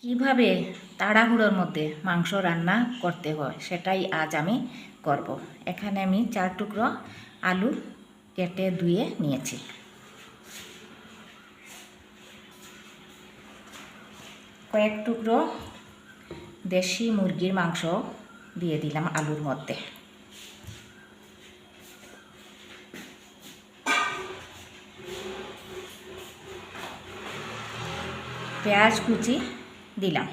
কিভাবে তাড়াহুড়োর মধ্যে মাংস রান্না করতে হয় সেটাই আজ আমি করব। এখানে আমি 4 টুকরো আলু কেটে ধুয়ে নিয়েছি। কয়েক টুকরো দেশি মুরগির মাংস দিয়ে দিলাম আলুর মধ্যে। পেঁয়াজ কুচি দিলাম।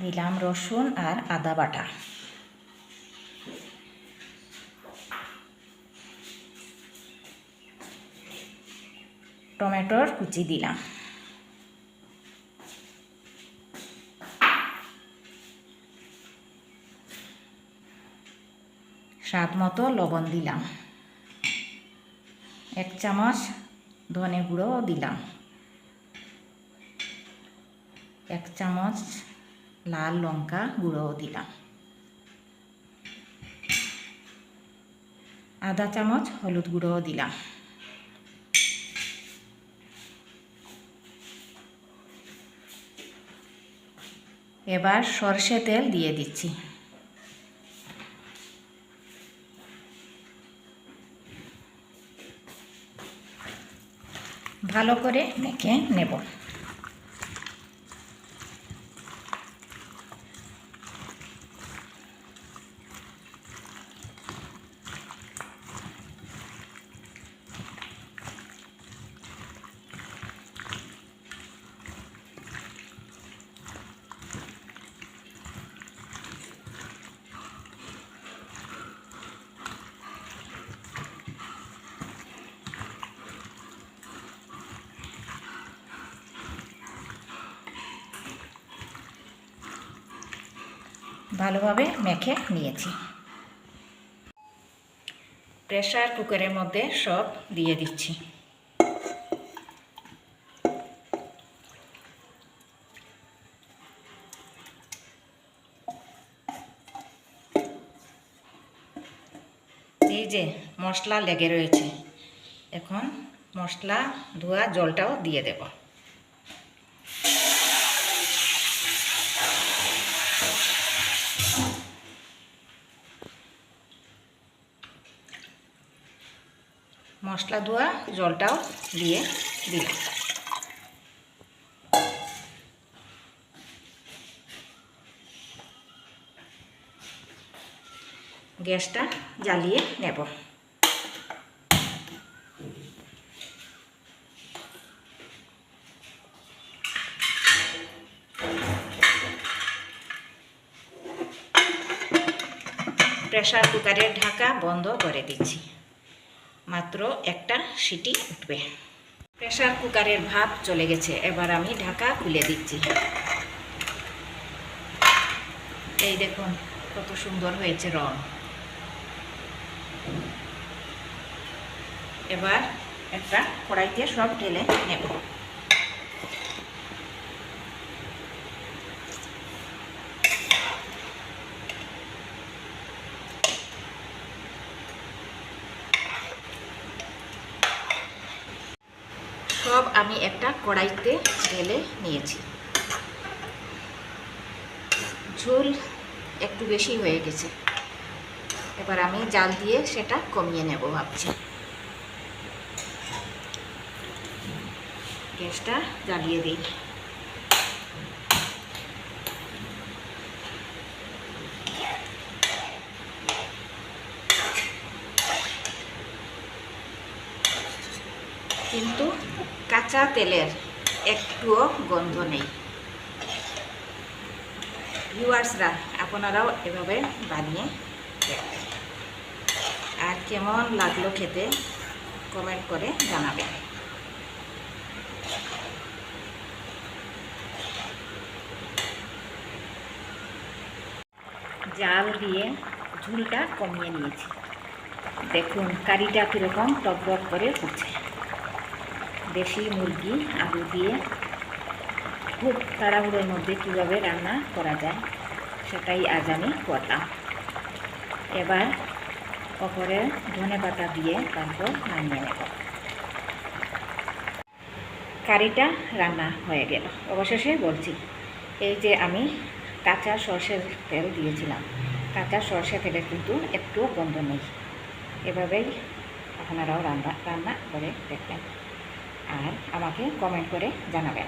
দিলাম রসুন আর আদা বাটা। টমেটোর কুচি দিলাম। স্বাদ মতো লবণ দিলাম। 1 চামচ ধনে গুঁড়ো দিলাম। 1 চামচ লাল লঙ্কা গুঁড়ো দিলাম। আধা চামচ হলুদ গুঁড়ো দিলাম। এবার সরষে তেল দিয়ে দিচ্ছি। ভালো করে মেখে নেব। ভালোভাবে মেখে নিয়েছি। প্রেসার কুকারের মধ্যে সব দিয়ে দিচ্ছি। এই যে মশলা লেগে রয়েছে, এখন মশলা ধোয়া জলটাও দিয়ে দেব। মশলা ধোয়া জলটাও দিয়ে দিলাম। গ্যাসটা জ্বালিয়ে নেব। প্রেসার কুকারের ঢাকা বন্ধ করে দিচ্ছি। মাত্র একটা সিটি উঠবে। প্রেসার কুকারের ভাপ চলে গেছে, এবার আমি ঢাকা খুলে দিচ্ছি। এই দেখুন কত সুন্দর হয়েছে রং। এবার একটা কড়াইতে সব ঢেলে নেব। সব আমি একটা কড়াইতে ঢেলে নিয়েছি। ঝোল একটু বেশি হয়ে গেছে, এবার আমি জাল দিয়ে সেটা কমিয়ে নেব ভাবছি। গ্যাসটা জ্বালিয়ে দিই। কিন্তু কাঁচা তেলের একটুও গন্ধ নেই। ভিউয়ার্সরা, আপনারাও এভাবে বানিয়ে দেখবেন, আর কেমন লাগলো খেতে কমেন্ট করে জানাবেন। জাল দিয়ে ঝোলটা কমিয়ে নিয়েছি। দেখুন কারিটা কীরকম টকবক করে উঠছে। দেশি মুরগি আলু দিয়ে খুব তাড়াহুড়োর মধ্যে কীভাবে রান্না করা যায় সেটাই আজ আমি করলাম। এবার ওপরে ধনেপাতা দিয়ে তারপর নামিয়ে নেব। কারিটা রান্না হয়ে গেল। অবশেষে বলছি, এই যে আমি কাঁচা সর্ষের তেল দিয়েছিলাম, কাঁচা সর্ষে তেলের কিন্তু একটুও গন্ধ নেই। এভাবেই আপনারাও রান্না করে দেখবেন আর আমাকে কমেন্ট করে জানাবেন।